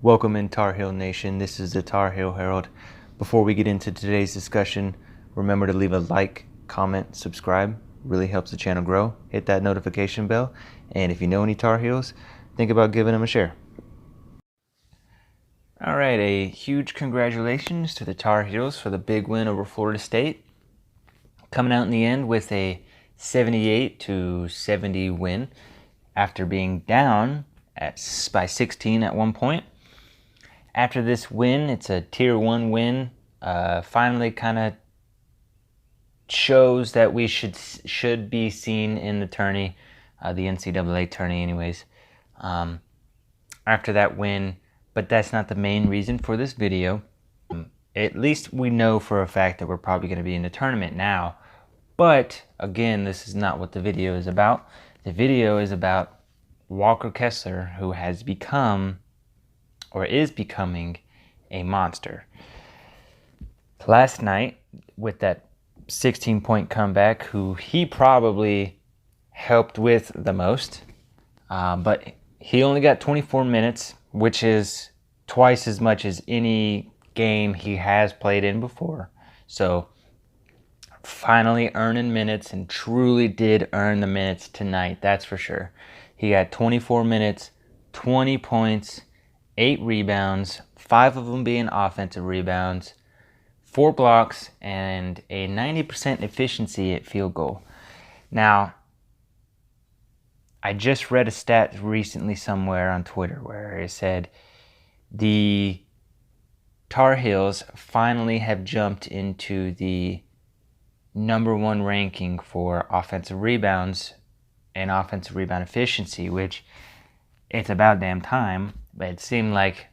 Welcome in TarHeel Nation. This is the TarHeel Herald. Before we get into today's discussion, remember to leave a like, comment, subscribe. Really helps the channel grow. Hit that notification bell. And if you know any Tar Heels, think about giving them a share. All right, a huge congratulations to the Tar Heels for the big win over Florida State. Coming out in the end with a 78-70 win after being down by 16 at one point. After this win, it's a Tier 1 win. Finally kind of shows that we should be seen in the tourney, the NCAA tourney anyways, after that win. But that's not the main reason for this video. At least we know for a fact that we're probably going to be in the tournament now. But again, this is not what the video is about. The video is about Walker Kessler, who has become, or is becoming, a monster. Last night, with that 16-point comeback, who he probably helped with the most, but he only got 24 minutes, which is twice as much as any game he has played in before. So finally earning minutes, and truly did earn the minutes tonight, that's for sure. He got 24 minutes, 20 points, 8 rebounds, 5 of them being offensive rebounds, 4 blocks, and a 90% efficiency at field goal. Now, I just read a stat recently somewhere on Twitter where it said the Tar Heels finally have jumped into the #1 ranking for offensive rebounds and offensive rebound efficiency, which it's about damn time. But it seemed like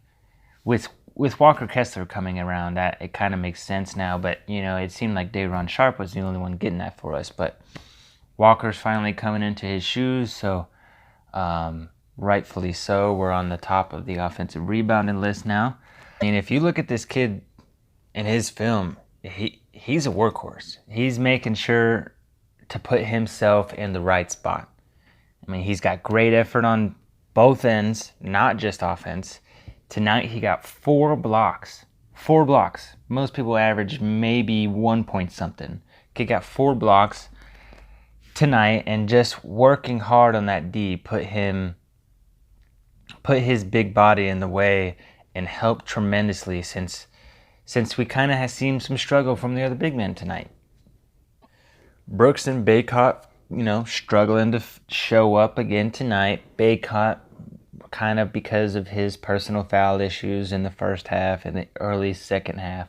with Walker Kessler coming around, that it kind of makes sense now. But it seemed like Day'Ron Sharpe was the only one getting that for us. But Walker's finally coming into his shoes, so rightfully so. We're on the top of the offensive rebounding list now. And if you look at this kid in his film, he's a workhorse. He's making sure to put himself in the right spot. I mean, he's got great effort on both ends, not just offense. Tonight he got 4 blocks. 4 blocks. Most people average maybe 1 point something. He got 4 blocks tonight, and just working hard on that D put his big body in the way and helped tremendously since we kind of have seen some struggle from the other big men tonight. Brooks and Bacot, struggling to show up again tonight. Bacot kind of because of his personal foul issues in the first half and the early second half.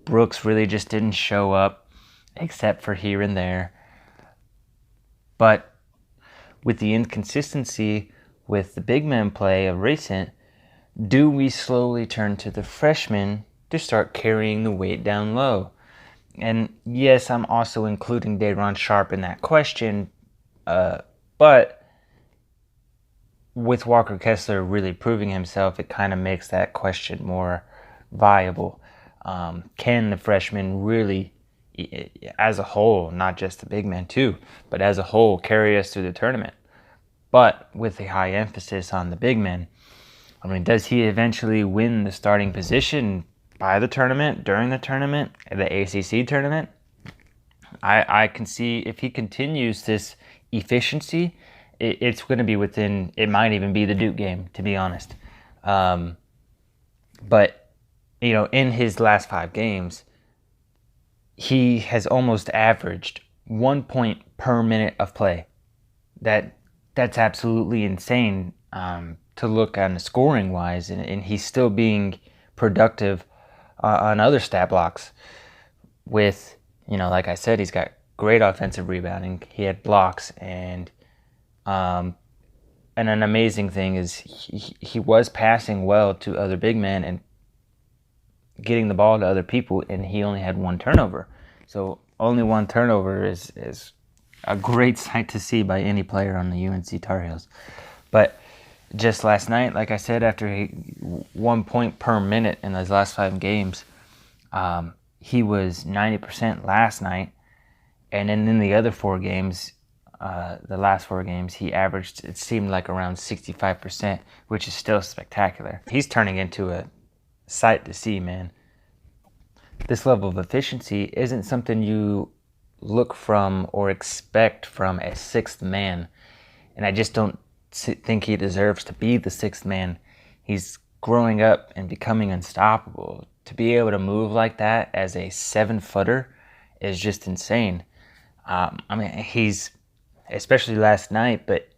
Brooks really just didn't show up except for here and there. But with the inconsistency with the big man play of recent, do we slowly turn to the freshmen to start carrying the weight down low? And yes, I'm also including Day'Ron Sharpe in that question, but with Walker Kessler really proving himself, it kind of makes that question more viable. Can the freshmen really, as a whole, not just the big men too, but as a whole, carry us through the tournament? But with a high emphasis on the big men, I mean, does he eventually win the starting position by the tournament, during the tournament, the ACC tournament? I can see if he continues this efficiency, it's going to be within, it might even be the Duke game, to be honest. But, in his last 5 games, he has almost averaged 1 point per minute of play. That's absolutely insane to look on the scoring wise, and he's still being productive on other stat blocks with, like I said, he's got great offensive rebounding. He had blocks, and an amazing thing is he was passing well to other big men and getting the ball to other people, and he only had 1 turnover. So only 1 turnover is a great sight to see by any player on the UNC Tar Heels. But just last night, like I said, after 1 point per minute in those last 5 games, he was 90% last night. And then in the other 4 games, the last 4 games, he averaged, it seemed like around 65%, which is still spectacular. He's turning into a sight to see, man. This level of efficiency isn't something you look from or expect from a sixth man. And I just don't think he deserves to be the sixth man. He's growing up and becoming unstoppable. To be able to move like that as a 7-footer is just insane. I mean, he's, especially last night, but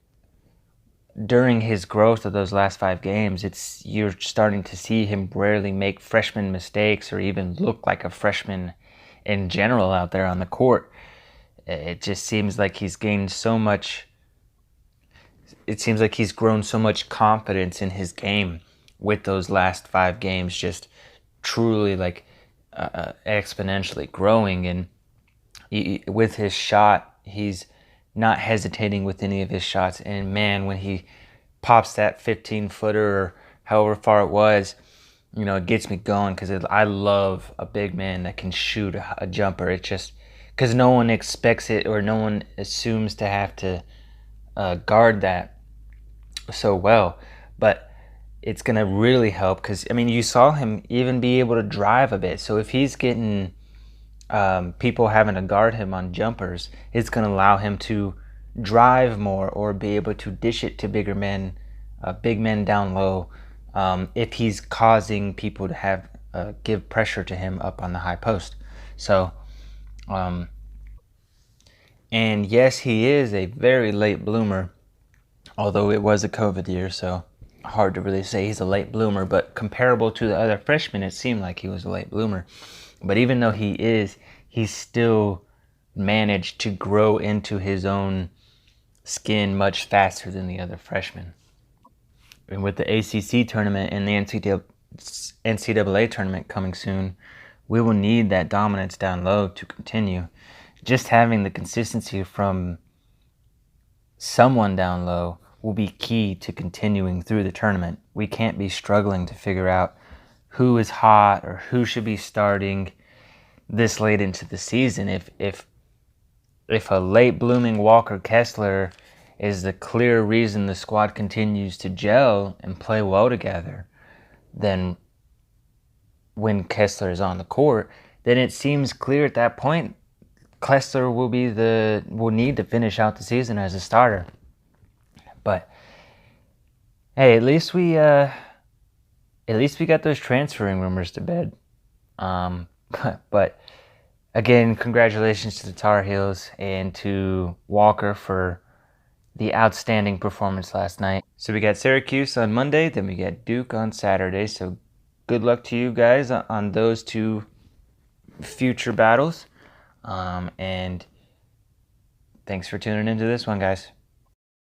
during his growth of those last 5 games, you're starting to see him rarely make freshman mistakes or even look like a freshman in general out there on the court. It just seems like he's gained so much. It seems like he's grown so much confidence in his game with those last 5 games, just truly like exponentially growing. And with his shot, he's not hesitating with any of his shots. And man, when he pops that 15-footer or however far it was, you know, it gets me going, because I love a big man that can shoot a jumper. It just, because no one expects it, or no one assumes to have to guard that so well. But it's going to really help, because, I mean, you saw him even be able to drive a bit. So if he's getting people having to guard him on jumpers, it's going to allow him to drive more or be able to dish it to bigger men, big men down low, if he's causing people to have give pressure to him up on the high post. So, and yes, he is a very late bloomer, although it was a COVID year, so hard to really say he's a late bloomer. But comparable to the other freshmen, it seemed like he was a late bloomer. But even though he's still managed to grow into his own skin much faster than the other freshmen. And with the ACC tournament and the NCAA tournament coming soon, we will need that dominance down low to continue. Just having the consistency from someone down low will be key to continuing through the tournament. We can't be struggling to figure out who is hot or who should be starting this late into the season. If a late blooming Walker Kessler is the clear reason the squad continues to gel and play well together, then when Kessler is on the court, then it seems clear at that point Kessler will need to finish out the season as a starter. But hey, at least we got those transferring rumors to bed. But again, congratulations to the Tar Heels and to Walker for the outstanding performance last night. So we got Syracuse on Monday, then we got Duke on Saturday. So good luck to you guys on those 2 future battles. And thanks for tuning into this one, guys.